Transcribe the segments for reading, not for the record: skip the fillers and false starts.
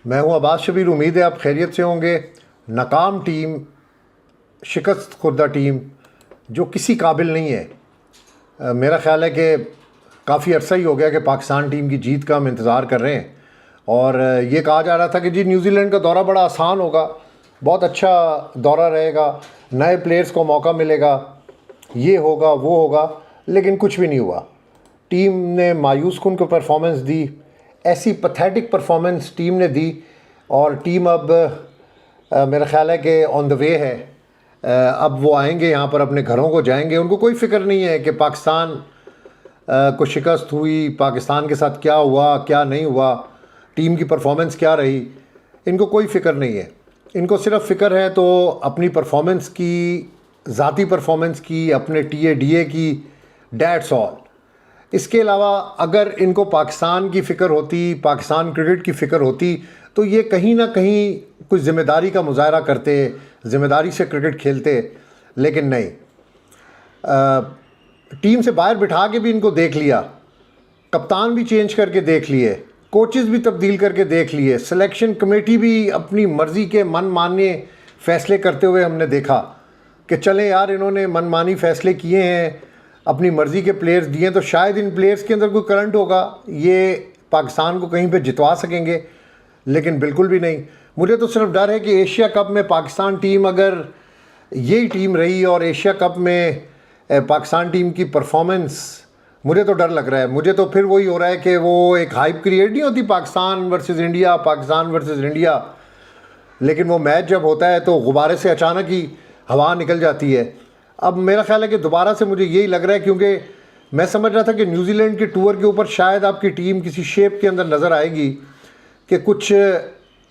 मैं हूं अब्बास शबीर। उम्मीद है आप खैरियत से होंगे। नाकाम टीम, शिकस्त खुर्दा टीम जो किसी काबिल नहीं है। मेरा ख़्याल है कि काफ़ी अरसा ही हो गया कि पाकिस्तान टीम की जीत का हम इंतज़ार कर रहे हैं। और ये कहा जा रहा था कि जी न्यूजीलैंड का दौरा बड़ा आसान होगा, बहुत अच्छा दौरा रहेगा, नए प्लेयर्स को मौका मिलेगा, ये होगा वो होगा, लेकिन कुछ भी नहीं हुआ। टीम ने मायूस कुन को परफॉर्मेंस दी, ऐसी पैथेटिक परफॉर्मेंस टीम ने दी। और टीम अब मेरा ख़्याल है कि ऑन द वे है। अब वो आएंगे यहाँ पर, अपने घरों को जाएंगे। उनको कोई फ़िक्र नहीं है कि पाकिस्तान को शिकस्त हुई, पाकिस्तान के साथ क्या हुआ क्या नहीं हुआ, टीम की परफॉर्मेंस क्या रही। इनको कोई फ़िक्र नहीं है। इनको सिर्फ फ़िक्र है तो अपनी परफॉर्मेंस की, ज़ाती परफॉर्मेंस की, अपने TADA की, डैट्स ऑल। इसके अलावा अगर इनको पाकिस्तान की फ़िक्र होती, पाकिस्तान क्रिकेट की फ़िक्र होती, तो ये कहीं ना कहीं कुछ ज़िम्मेदारी का मुजाहरा करते, ज़िम्मेदारी से क्रिकेट खेलते। लेकिन नहीं, टीम से बाहर बिठा के भी इनको देख लिया, कप्तान भी चेंज करके देख लिए, कोचेस भी तब्दील करके देख लिए, सिलेक्शन कमेटी भी अपनी मर्ज़ी के मनमाने फ़ैसले करते हुए हमने देखा कि चलें यार, इन्होंने मनमानी फ़ैसले किए हैं, अपनी मर्ज़ी के प्लेयर्स दिए, तो शायद इन प्लेयर्स के अंदर कोई करंट होगा, ये पाकिस्तान को कहीं पे जितवा सकेंगे। लेकिन बिल्कुल भी नहीं। मुझे तो सिर्फ डर है कि एशिया कप में पाकिस्तान टीम अगर यही टीम रही और एशिया कप में पाकिस्तान टीम की परफॉर्मेंस, मुझे तो डर लग रहा है। मुझे तो फिर वही हो रहा है कि वो एक हाइप क्रिएट नहीं होती, Pakistan versus India, Pakistan versus India, लेकिन वो मैच जब होता है तो गुब्बारे से अचानक ही हवा निकल जाती है। अब मेरा ख्याल है कि दोबारा से मुझे यही लग रहा है, क्योंकि मैं समझ रहा था कि न्यूजीलैंड के टूर के ऊपर शायद आपकी टीम किसी शेप के अंदर नज़र आएगी कि कुछ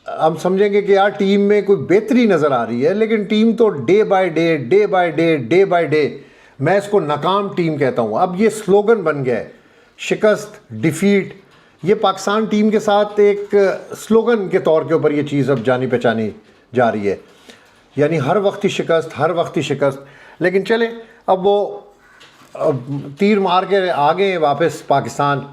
हम समझेंगे कि यार टीम में कोई बेहतरी नज़र आ रही है। लेकिन टीम तो day by day, day by day, day by day, मैं इसको नाकाम टीम कहता हूँ। अब ये स्लोगन बन गया है, शिकस्त, डिफीट। ये पाकिस्तान टीम के साथ एक स्लोगन के तौर के ऊपर ये चीज़ अब जानी पहचानी जा रही है, यानी हर वक्त ही शिकस्त, हर वक्त ही शिकस्त। लेकिन चले, अब वो तीर मार के आ गए वापस पाकिस्तान।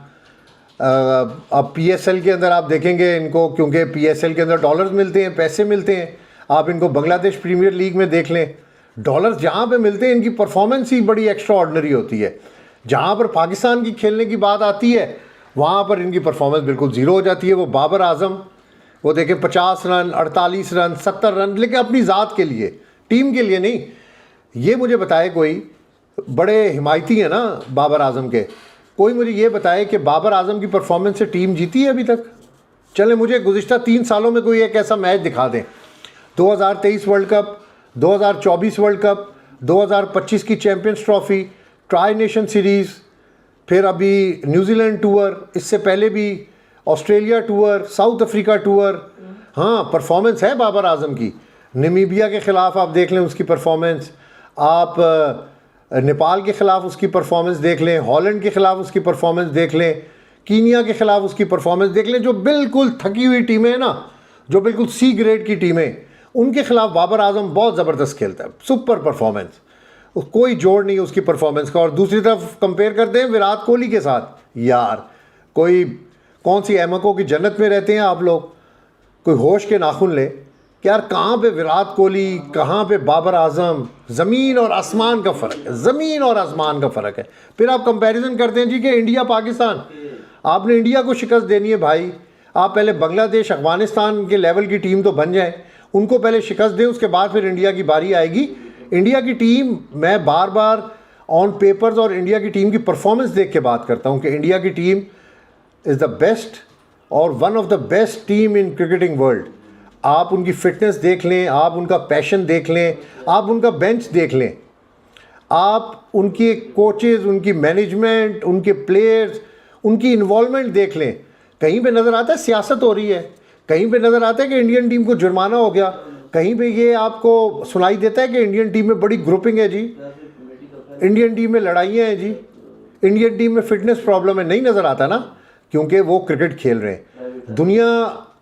अब PSL के अंदर आप देखेंगे इनको, क्योंकि PSL के अंदर डॉलर्स मिलते हैं, पैसे मिलते हैं। आप इनको बांग्लादेश प्रीमियर लीग में देख लें, डॉलर्स जहाँ पे मिलते हैं इनकी परफॉर्मेंस ही बड़ी एक्स्ट्रा ऑर्डिनरी होती है। जहाँ पर पाकिस्तान की खेलने की बात आती है वहाँ पर इनकी परफॉर्मेंस बिल्कुल ज़ीरो हो जाती है। वो बाबर आजम, वो देखें 50 रन, 48 रन, 70 रन, लेकिन अपनी ज़ात के लिए, टीम के लिए नहीं। ये मुझे बताए कोई, बड़े हिमायती हैं ना बाबर आजम के, कोई मुझे ये बताए कि बाबर आजम की परफॉर्मेंस से टीम जीती है अभी तक। चले, मुझे गुज़िश्ता 3 सालों में कोई एक ऐसा मैच दिखा दें। 2023 वर्ल्ड कप, 2024 वर्ल्ड कप, 2025 की champions trophy, tri nation series, फिर अभी न्यूजीलैंड टूर, इससे पहले भी Australia tour, south Africa tour. हाँ, परफॉर्मेंस है बाबर आजम की। नमीबिया के ख़िलाफ़ आप देख लें उसकी परफॉर्मेंस, आप नेपाल के ख़िलाफ़ उसकी परफॉर्मेंस देख लें, हॉलैंड के ख़िलाफ़ उसकी परफॉर्मेंस देख लें, कीनिया के ख़िलाफ़ उसकी परफॉर्मेंस देख लें। जो बिल्कुल थकी हुई टीमें हैं ना, जो बिल्कुल C ग्रेड की टीमें, उनके ख़िलाफ़ बाबर आजम बहुत ज़बरदस्त खेलता है, सुपर परफॉर्मेंस, कोई जोड़ नहीं है उसकी परफॉर्मेंस का। और दूसरी तरफ कंपेयर करते हैं विराट कोहली के साथ, यार कोई कौन सी एमको की जन्नत में रहते हैं आप लोग, कोई होश के नाखून ले कि यार कहाँ पे विराट कोहली, कहाँ पे बाबर आजम। ज़मीन और आसमान का फ़र्क है, ज़मीन और आसमान का फ़र्क है। फिर आप कंपैरिजन करते हैं जी कि इंडिया पाकिस्तान, आपने इंडिया को शिकस्त देनी है भाई, आप पहले बांग्लादेश, अफगानिस्तान के लेवल की टीम तो बन जाए, उनको पहले शिकस्त दें, उसके बाद फिर इंडिया की बारी आएगी। इंडिया की टीम, मैं बार बार ऑन पेपर्स और इंडिया की टीम की परफॉर्मेंस देख के बात करता हूँ कि इंडिया की टीम इज़ द बेस्ट और one of the best team in cricketing world. आप उनकी फ़िटनेस देख लें, आप उनका पैशन देख लें, आप उनका बेंच देख लें, आप उनके कोचेज़, उनकी मैनेजमेंट, उनके प्लेयर्स, उनकी इन्वॉल्वमेंट देख लें। कहीं पे नज़र आता है सियासत हो रही है, कहीं पे नज़र आता है कि इंडियन टीम को जुर्माना हो गया, कहीं पे ये आपको सुनाई देता है कि इंडियन टीम में बड़ी ग्रुपिंग है जी, इंडियन टीम में लड़ाइयाँ हैं जी, इंडियन टीम में फ़िटनेस प्रॉब्लम है। नहीं नज़र आता ना, क्योंकि वो क्रिकेट खेल रहे हैं। दुनिया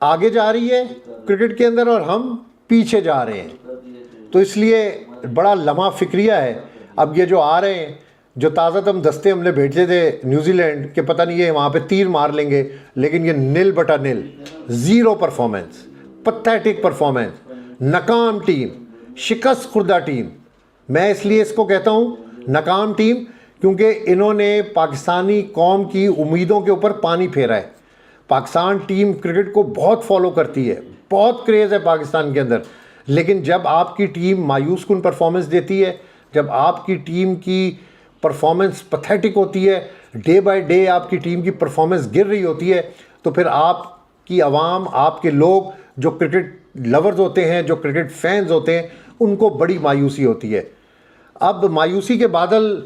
आगे जा रही है क्रिकेट के अंदर और हम पीछे जा रहे हैं, तो इसलिए बड़ा लम्हा फिक्रिया है। अब ये जो आ रहे हैं जो ताज़ा दम दस्ते हमने भेजे थे न्यूजीलैंड के, पता नहीं ये वहाँ पे तीर मार लेंगे, लेकिन ये नील बटा नील, ज़ीरो परफॉर्मेंस, पैथेटिक परफॉर्मेंस, नाकाम टीम, शिकस्त खुर्दा टीम। मैं इसलिए इसको कहता हूँ नाकाम टीम क्योंकि इन्होंने पाकिस्तानी कौम की उम्मीदों के ऊपर पानी फेरा है। पाकिस्तान टीम क्रिकेट को बहुत फॉलो करती है, बहुत क्रेज़ है पाकिस्तान के अंदर, लेकिन जब आपकी टीम मायूस कुन परफॉर्मेंस देती है, जब आपकी टीम की परफॉर्मेंस पैथेटिक होती है, डे बाय डे आपकी टीम की परफॉर्मेंस गिर रही होती है, तो फिर आपकी आवाम, आपके लोग जो क्रिकेट लवर्स होते हैं, जो क्रिकेट फैंस होते हैं, उनको बड़ी मायूसी होती है। अब मायूसी के बादल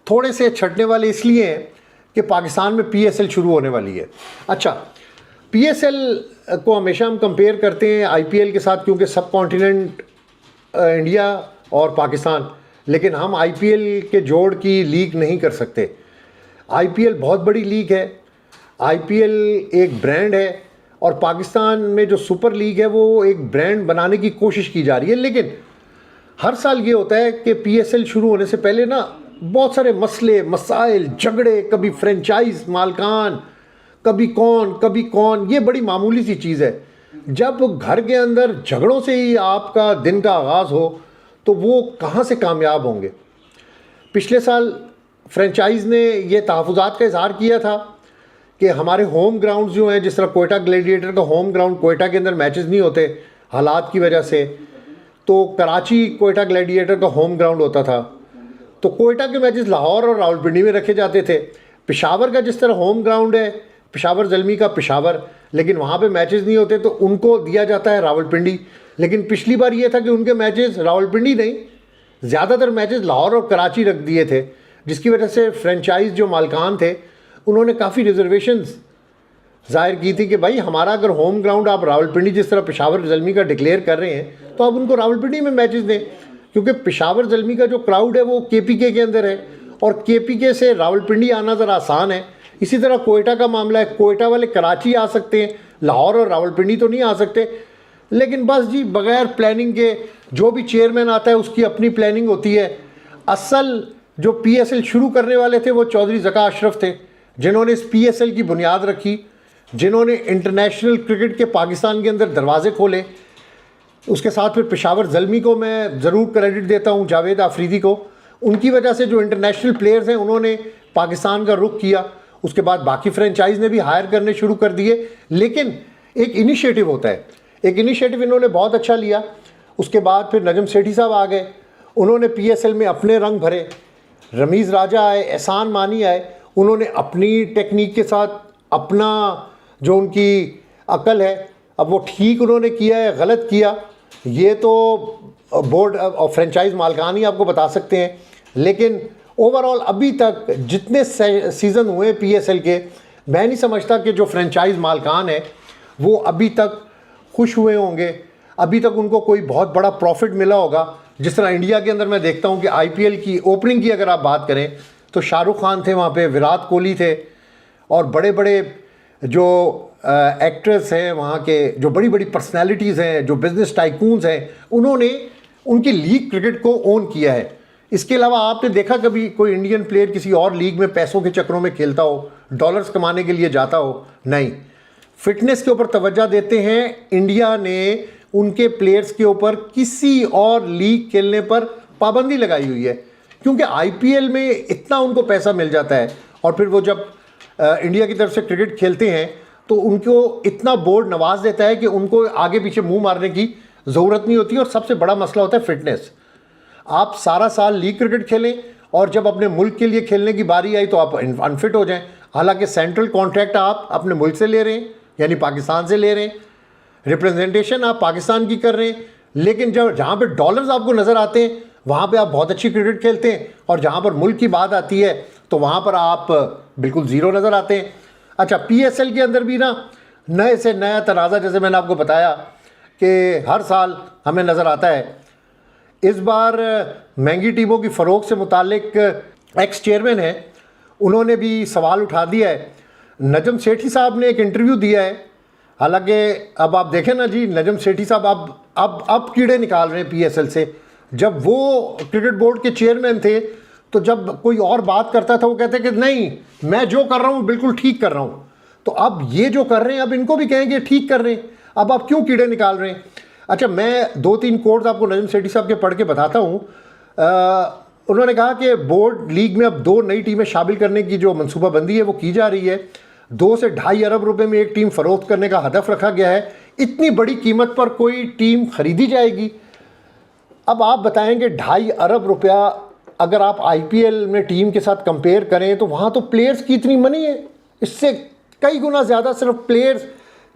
थोड़े से छटने वाले इसलिए हैं कि पाकिस्तान में पीएसएल शुरू होने वाली है। अच्छा, पीएसएल को हमेशा हम कंपेयर करते हैं आईपीएल के साथ क्योंकि सब कॉन्टिनेंट इंडिया और पाकिस्तान, लेकिन हम आईपीएल के जोड़ की लीग नहीं कर सकते। आईपीएल बहुत बड़ी लीग है, आईपीएल एक ब्रांड है, और पाकिस्तान में जो सुपर लीग है वो एक ब्रांड बनाने की कोशिश की जा रही है। लेकिन हर साल ये होता है कि पीएसएल शुरू होने से पहले ना बहुत सारे मसले मसाइल, झगड़े, कभी फ्रेंचाइज मालकान, कभी कौन, ये बड़ी मामूली सी चीज़ है। जब घर के अंदर झगड़ों से ही आपका दिन का आगाज़ हो तो वो कहाँ से कामयाब होंगे। पिछले साल फ्रेंचाइज ने ये तहफ़्फ़ुज़ात का इज़हार किया था कि हमारे होम ग्राउंड जो हैं, जिस तरह कोयटा ग्लैडिएटर का होम ग्राउंड, कोयटा के अंदर मैचेस नहीं होते हालात की वजह से, तो कराची कोयटा ग्लैडिएटर का होम ग्राउंड होता था, तो कोयटा के मैचेस लाहौर और रावलपिंडी में रखे जाते थे। पेशावर का जिस तरह होम ग्राउंड है, पेशावर ज़ल्मी का पेशावर, लेकिन वहाँ पे मैचेस नहीं होते तो उनको दिया जाता है रावलपिंडी। लेकिन पिछली बार ये था कि उनके मैचेस रावलपिंडी नहीं, ज़्यादातर मैचेस लाहौर और कराची रख दिए थे, जिसकी वजह से फ्रेंचाइज जो मालकान थे उन्होंने काफ़ी रिजर्वेशंस ज़ाहिर की थी कि भाई हमारा अगर होम ग्राउंड आप रावलपिंडी जिस तरह पेशावर ज़ल्मी का डिक्लेयर कर रहे हैं तो आप उनको रावलपिंडी में मैचेस दें, क्योंकि पेशावर ज़ल्मी का जो क्राउड है वो केपीके के अंदर है और केपीके से रावलपिंडी आना ज़रा आसान है। इसी तरह कोयटा का मामला है, कोयटा वाले कराची आ सकते हैं, लाहौर और रावलपिंडी तो नहीं आ सकते। लेकिन बस जी बग़ैर प्लानिंग के जो भी चेयरमैन आता है उसकी अपनी प्लानिंग होती है। असल जो पीएसएल शुरू करने वाले थे वो चौधरी ज़का अशरफ थे, जिन्होंने इस पीएसएल की बुनियाद रखी, जिन्होंने इंटरनेशनल क्रिकेट के पाकिस्तान के अंदर दरवाजे खोले। उसके साथ फिर पेशावर ज़ल्मी को मैं ज़रूर क्रेडिट देता हूँ, जावेद आफरीदी को, उनकी वजह से जो इंटरनेशनल प्लेयर्स हैं उन्होंने पाकिस्तान का रुख किया। उसके बाद बाकी फ्रेंचाइज ने भी हायर करने शुरू कर दिए, लेकिन एक इनिशिएटिव होता है, एक इनिशिएटिव इन्होंने बहुत अच्छा लिया। उसके बाद फिर नजम सेठी साहब आ गए, उन्होंने पीएसएल में अपने रंग भरे, रमीज़ राजा आए, एहसान मानी आए, उन्होंने अपनी टेक्निक के साथ अपना जो उनकी अकल है, अब वो ठीक उन्होंने किया है गलत किया ये तो बोर्ड और फ्रेंचाइज मालकान ही आपको बता सकते हैं। लेकिन ओवरऑल अभी तक जितने सीज़न हुए पीएसएल के, मैं नहीं समझता कि जो फ्रेंचाइज मालकान है वो अभी तक खुश हुए होंगे, अभी तक उनको कोई बहुत बड़ा प्रॉफिट मिला होगा। जिस तरह इंडिया के अंदर मैं देखता हूँ कि आईपीएल की ओपनिंग की अगर आप बात करें तो शाहरुख खान थे वहाँ पे, विराट कोहली थे, और बड़े बड़े जो एक्टर्स हैं वहाँ के, जो बड़ी बड़ी पर्सनैलिटीज़ हैं, जो बिज़नेस टाइकून्स हैं, उन्होंने उनकी लीग क्रिकेट को ओन किया है। इसके अलावा आपने देखा कभी कोई इंडियन प्लेयर किसी और लीग में पैसों के चक्रों में खेलता हो, डॉलर्स कमाने के लिए जाता हो? नहीं, फिटनेस के ऊपर तवज्जो देते हैं। इंडिया ने उनके प्लेयर्स के ऊपर किसी और लीग खेलने पर पाबंदी लगाई हुई है, क्योंकि आईपीएल में इतना उनको पैसा मिल जाता है, और फिर वो जब इंडिया की तरफ से क्रिकेट खेलते हैं तो उनको इतना बोर्ड नवाज देता है कि उनको आगे पीछे मुंह मारने की ज़रूरत नहीं होती। और सबसे बड़ा मसला होता है फिटनेस। आप सारा साल लीग क्रिकेट खेलें और जब अपने मुल्क के लिए खेलने की बारी आई तो आप अनफिट हो जाएं। हालांकि सेंट्रल कॉन्ट्रैक्ट आप अपने मुल्क से ले रहे हैं, यानी पाकिस्तान से ले रहे हैं, रिप्रेजेंटेशन आप पाकिस्तान की कर रहे हैं, लेकिन जब जहाँ पे डॉलर्स आपको नज़र आते हैं वहाँ पे आप बहुत अच्छी क्रिकेट खेलते हैं, और जहाँ पर मुल्क की बात आती है तो वहाँ पर आप बिल्कुल ज़ीरो नज़र आते हैं। अच्छा, पीएसएल के अंदर भी ना नए से नया तनाज़ा, जैसे मैंने आपको बताया कि हर साल हमें नज़र आता है। इस बार महंगी टीमों की फ़रोख्त से मुतालिक एक्स चेयरमैन हैं, उन्होंने भी सवाल उठा दिया है। नजम सेठी साहब ने एक इंटरव्यू दिया है, हालांकि अब आप देखें ना जी, नजम सेठी साहब अब कीड़े निकाल रहे हैं पीएसएल से। जब वो क्रिकेट बोर्ड के चेयरमैन थे तो जब कोई और बात करता था वो कहते कि नहीं, मैं जो कर रहा हूँ बिल्कुल ठीक कर रहा हूँ। तो अब ये जो कर रहे हैं अब इनको भी कहेंगे ठीक कर रहे हैं, अब आप क्यों कीड़े निकाल रहे हैं? अच्छा, मैं 2-3 कोट्स आपको नजम सेठी साहब के पढ़ के बताता हूँ। उन्होंने कहा कि बोर्ड लीग में अब 2 नई टीमें शामिल करने की जो मनसूबाबंदी है वो की जा रही है। 2 से 2.5 अरब रुपए में एक टीम फ़रोख्त करने का हदफ रखा गया है। इतनी बड़ी कीमत पर कोई टीम खरीदी जाएगी? अब आप बताएंगे 2.5 अरब रुपया अगर आप IPL में टीम के साथ कंपेयर करें तो वहाँ तो प्लेयर्स की इतनी मनी है, इससे कई गुना ज़्यादा सिर्फ प्लेयर्स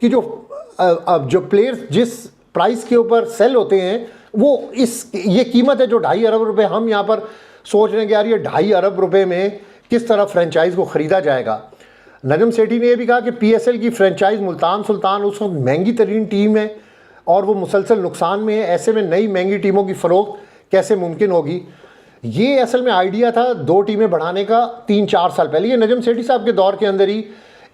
की जो प्लेयर्स जिस प्राइस के ऊपर सेल होते हैं वो ये कीमत है जो 2.5 अरब रुपए हम यहाँ पर सोच रहे हैं कि यार ये 2.5 अरब रुपए में किस तरह फ्रेंचाइज को ख़रीदा जाएगा। नजम सेठी ने यह भी कहा कि PSL की फ्रेंचाइज मुल्तान सुल्तान उस वक्त महंगी तरीन टीम है और वो मुसलसल नुकसान में है, ऐसे में नई महंगी टीमों की फ़रोख्त कैसे मुमकिन होगी। ये असल में आइडिया था 2 टीमें बढ़ाने का 3-4 साल पहले। ये नजम सेठी साहब के दौर के अंदर ही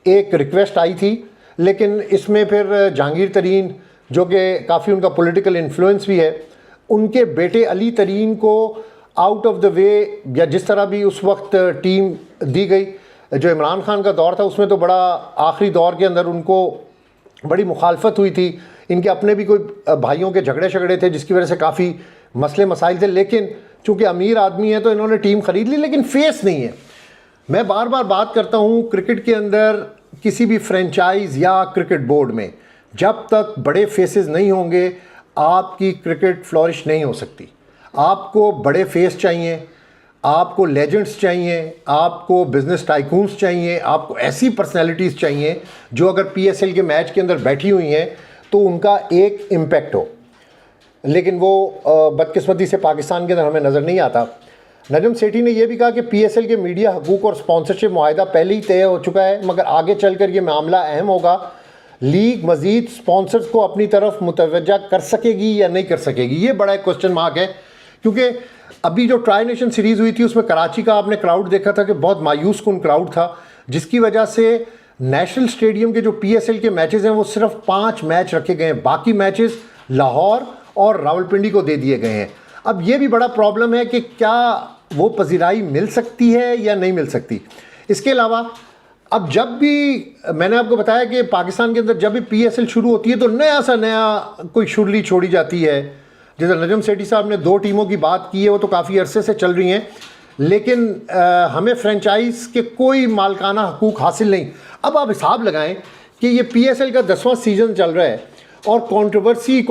एक रिक्वेस्ट आई थी, लेकिन इसमें फिर जहांगीर तरीन जो कि काफ़ी उनका पॉलिटिकल इन्फ्लुएंस भी है, उनके बेटे अली तरीन को आउट ऑफ द वे या जिस तरह भी उस वक्त टीम दी गई, जो इमरान खान का दौर था उसमें तो बड़ा आखिरी दौर के अंदर उनको बड़ी मुखालफत हुई थी। इनके अपने भी कोई भाइयों के झगड़े थे जिसकी वजह से काफ़ी मसले मसाइल थे, लेकिन चूँकि अमीर आदमी है तो इन्होंने टीम ख़रीद ली, लेकिन फेस नहीं है। मैं बार बार बात करता हूँ क्रिकेट के अंदर किसी भी फ्रेंचाइज या क्रिकेट बोर्ड में जब तक बड़े फेसेस नहीं होंगे आपकी क्रिकेट फ्लोरिश नहीं हो सकती। आपको बड़े फेस चाहिए, आपको लेजेंड्स चाहिए, आपको बिजनेस टाइकून्स चाहिए, आपको ऐसी पर्सनैलिटीज़ चाहिए जो अगर PSL के मैच के अंदर बैठी हुई हैं तो उनका एक इम्पैक्ट हो। लेकिन वो बदकिस्मती से पाकिस्तान के अंदर हमें नज़र नहीं आता। नजम सेठी ने यह भी कहा कि PSL के मीडिया हकूक़ और स्पॉन्सरशिप मुआहदा पहले ही तय हो चुका है, मगर आगे चलकर ये मामला अहम होगा। लीग मज़ीद स्पॉन्सर्स को अपनी तरफ मुतवज्जा कर सकेगी या नहीं कर सकेगी, ये बड़ा एक क्वेश्चन मार्क है। क्योंकि अभी जो ट्राई नेशन सीरीज़ हुई थी उसमें कराची का आपने क्राउड देखा था कि बहुत मायूस कुन क्राउड था, जिसकी वजह से नेशनल स्टेडियम के जो PSL के मैचेस हैं वो सिर्फ 5 मैच रखे गए हैं, बाकी मैचेस लाहौर और रावलपिंडी को दे दिए गए हैं। अब ये भी बड़ा प्रॉब्लम है कि क्या वो पजीराई मिल सकती है या नहीं मिल सकती। इसके अलावा अब जब भी मैंने आपको बताया कि पाकिस्तान के अंदर जब भी PSL शुरू होती है तो नया सा नया कोई शुरली छोड़ी जाती है। जैसे नजम सेठी साहब ने 2 टीमों की बात की है, वो तो काफ़ी अरसे से चल रही हैं, लेकिन हमें फ्रेंचाइज के कोई मालकाना हकूक़ हासिल नहीं। अब आप हिसाब लगाएं कि ये PSL का 10वां सीज़न चल रहा है और कंट्रोवर्सी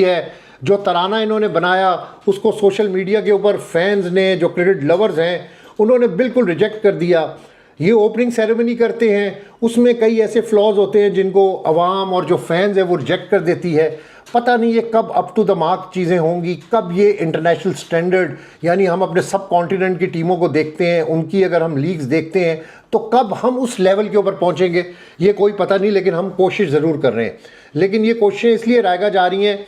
है। जो तराना इन्होंने बनाया उसको सोशल मीडिया के ऊपर फैंस ने, जो क्रिकेट लवर्स हैं, उन्होंने बिल्कुल रिजेक्ट कर दिया। ये ओपनिंग सेरेमनी करते हैं, उसमें कई ऐसे फ्लॉज होते हैं जिनको अवाम और जो फैंस है वो रिजेक्ट कर देती है। पता नहीं ये कब अप टू द मार्क चीज़ें होंगी, कब ये इंटरनेशनल स्टैंडर्ड, यानी हम अपने सब कॉन्टिनेंट की टीमों को देखते हैं, उनकी अगर हम लीग्स देखते हैं तो कब हम उस लेवल के ऊपर पहुंचेंगे ये कोई पता नहीं, लेकिन हम कोशिश ज़रूर कर रहे हैं। लेकिन ये कोशिशें इसलिए रायगा जा रही हैं,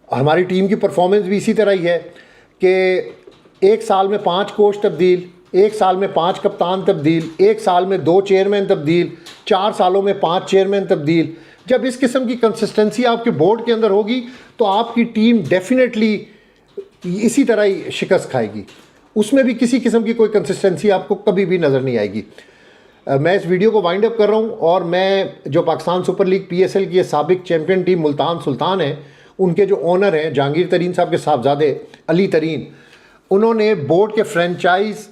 हमारी टीम की परफॉर्मेंस भी इसी तरह ही है कि 1 साल में 5 कोच तब्दील, 1 साल में 5 कप्तान तब्दील, 1 साल में 2 चेयरमैन तब्दील, 4 सालों में 5 चेयरमैन तब्दील। जब इस किस्म की कंसिस्टेंसी आपके बोर्ड के अंदर होगी तो आपकी टीम डेफिनेटली इसी तरह ही शिकस्त खाएगी, उसमें भी किसी किस्म की कोई कंसिस्टेंसी आपको कभी भी नज़र नहीं आएगी। मैं इस वीडियो को वाइंड अप कर रहा हूँ और मैं जो पाकिस्तान सुपर लीग PSL की साबिक चैम्पियन टीम मुल्तान सुल्तान है, उनके जो ओनर हैं जहांगीर तरीन साहब के साहबजादे अली तरीन, उन्होंने बोर्ड के फ्रेंचाइज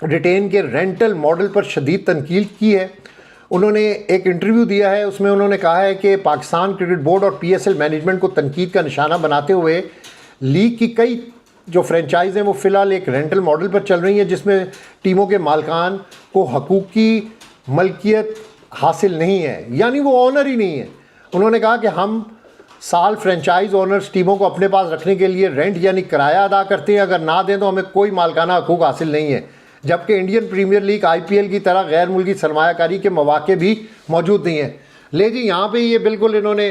रिटेन के रेंटल मॉडल पर शदीद तनकीद की है। उन्होंने एक इंटरव्यू दिया है, उसमें उन्होंने कहा है कि पाकिस्तान क्रिकेट बोर्ड और PSL मैनेजमेंट को तनकीद का निशाना बनाते हुए लीग की कई जो फ्रेंचाइज़ हैं वो फ़िलहाल एक रेंटल मॉडल पर चल रही हैं जिसमें टीमों के मालकान को हकूक़ी मलकियत हासिल नहीं है, यानी वो ऑनर ही नहीं है। उन्होंने कहा कि हम साल फ्रेंचाइज ओनर्स टीमों को अपने पास रखने के लिए रेंट यानी किराया अदा करते हैं, अगर ना दें तो हमें कोई मालकाना हकूक़ हासिल नहीं है। जबकि इंडियन प्रीमियर लीग IPL की तरह गैर मुल्की सरमायाकारी के मौके भी मौजूद नहीं है। ले जी, यहाँ पे ये बिल्कुल इन्होंने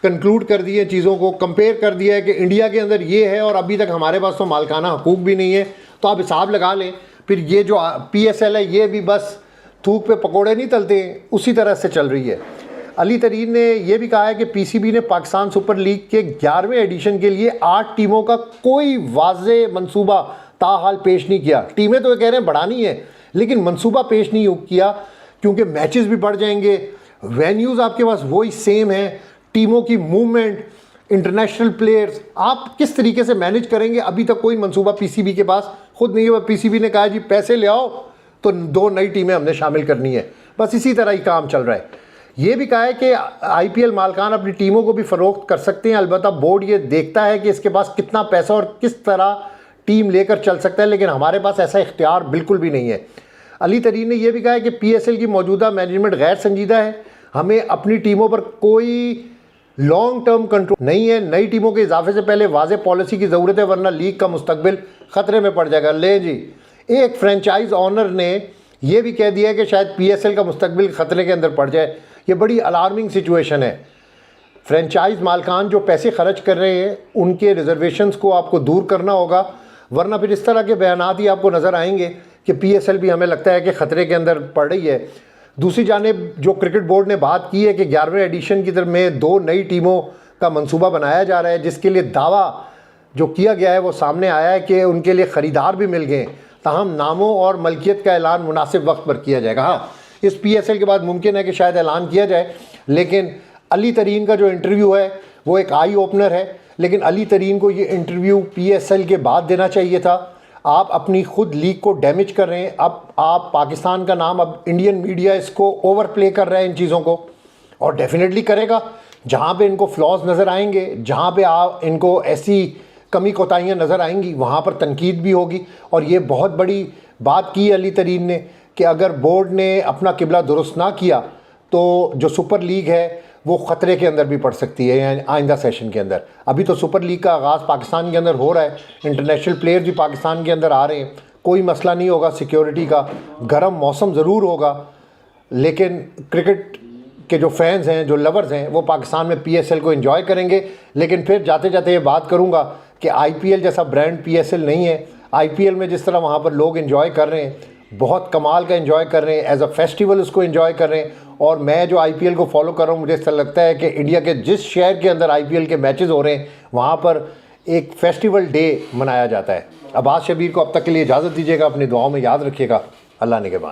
कंक्लूड कर दिए, चीज़ों को कंपेयर कर दिया है कि इंडिया के अंदर ये है और अभी तक हमारे पास तो मालकाना हकूक़ भी नहीं है। तो आप हिसाब लगा लें, फिर ये जो PSL है ये भी बस थूक पे पकोड़े नहीं तलते, उसी तरह से चल रही है। अली तरीन ने यह भी कहा है कि पीसीबी ने पाकिस्तान सुपर लीग के 11वें एडिशन के लिए 8 टीमों का कोई वाज़े मंसूबा ताहाल पेश नहीं किया। टीमें तो ये कह रहे हैं बढ़ानी है, लेकिन मंसूबा पेश नहीं किया, क्योंकि मैचेस भी बढ़ जाएंगे, वेन्यूज़ आपके पास वही सेम है, टीमों की मूवमेंट, इंटरनेशनल प्लेयर्स आप किस तरीके से मैनेज करेंगे, अभी तक कोई मंसूबा पीसीबी के पास खुद नहीं है। पीसीबी ने कहा जी पैसे ले आओ तो 2 नई टीमें हमने शामिल करनी है, बस इसी तरह ही काम चल रहा है। ये भी कहा है कि आईपीएल मालकान अपनी टीमों को भी फ़रोख्त कर सकते हैं, अलबत्ता बोर्ड ये देखता है कि इसके पास कितना पैसा और किस तरह टीम लेकर चल सकता है, लेकिन हमारे पास ऐसा इख्तियार बिल्कुल भी नहीं है। अली तरीन ने यह भी कहा है कि पीएसएल की मौजूदा मैनेजमेंट गैर संजीदा है, हमें अपनी टीमों पर कोई लॉन्ग टर्म कंट्रोल नहीं है, नई टीमों के इजाफे से पहले वाज़े पॉलिसी की ज़रूरत है, वरना लीग का मुस्तकबिल ख़तरे में पड़ जाएगा। ले जी, एक फ्रेंचाइज ऑनर ने यह भी कह दिया कि शायद पीएसएल का मुस्तकबिल ख़तरे के अंदर पड़ जाए। ये बड़ी अलार्मिंग सिचुएशन है। फ्रेंचाइज मालकान जो पैसे खर्च कर रहे हैं उनके रिजर्वेशंस को आपको दूर करना होगा, वरना फिर इस तरह के बयानात ही आपको नज़र आएंगे कि पीएसएल भी हमें लगता है कि ख़तरे के अंदर पड़ रही है। दूसरी जानिब जो क्रिकेट बोर्ड ने बात की है कि 11वें एडिशन की तरफ में 2 नई टीमों का मंसूबा बनाया जा रहा है, जिसके लिए दावा जो किया गया है वो सामने आया है कि उनके लिए ख़रीदार भी मिल गए, ताहम नामों और मलकियत का ऐलान मुनासिब वक्त पर किया जाएगा। हाँ, इस पीएसएल के बाद मुमकिन है कि शायद ऐलान किया जाए, लेकिन अली तरीन का जो इंटरव्यू है वो एक आई ओपनर है, लेकिन अली तरीन को ये इंटरव्यू पीएसएल के बाद देना चाहिए था। आप अपनी खुद लीग को डैमेज कर रहे हैं। अब आप पाकिस्तान का नाम, अब इंडियन मीडिया इसको ओवर प्ले कर रहा है इन चीज़ों को, और डेफिनेटली करेगा। जहाँ पे इनको फ्लॉज नज़र आएंगे, जहाँ पे आप इनको ऐसी कमी कोताहियाँ नज़र आएंगी, वहाँ पर तनकीद भी होगी। और ये बहुत बड़ी बात की अली तरीन ने कि अगर बोर्ड ने अपना किबला दुरुस्त ना किया तो जो सुपर लीग है वो ख़तरे के अंदर भी पड़ सकती है यानी आइंदा सेशन के अंदर। अभी तो सुपर लीग का आगाज़ पाकिस्तान के अंदर हो रहा है, इंटरनेशनल प्लेयर भी पाकिस्तान के अंदर आ रहे हैं, कोई मसला नहीं होगा सिक्योरिटी का, गर्म मौसम ज़रूर होगा, लेकिन क्रिकेट के जो फैंस हैं, जो लवर्स हैं, वो पाकिस्तान में पीएसएल को एंजॉय करेंगे। लेकिन फिर जाते जाते ये बात करूँगा कि आईपीएल जैसा ब्रांड पीएसएल नहीं है। आईपीएल में जिस तरह वहाँ पर लोग एंजॉय कर रहे हैं, बहुत कमाल का एंजॉय कर रहे हैं, एज अ फेस्टिवल उसको एंजॉय कर रहे हैं। और मैं जो आईपीएल को फॉलो कर रहा हूँ, मुझे ऐसा लगता है कि इंडिया के जिस शहर के अंदर आईपीएल के मैचेस हो रहे हैं वहाँ पर एक फेस्टिवल डे मनाया जाता है। अब्बास शबीर को अब तक के लिए इजाज़त दीजिएगा, अपनी दुआओं में याद रखिएगा। अल्लाह निगहबान।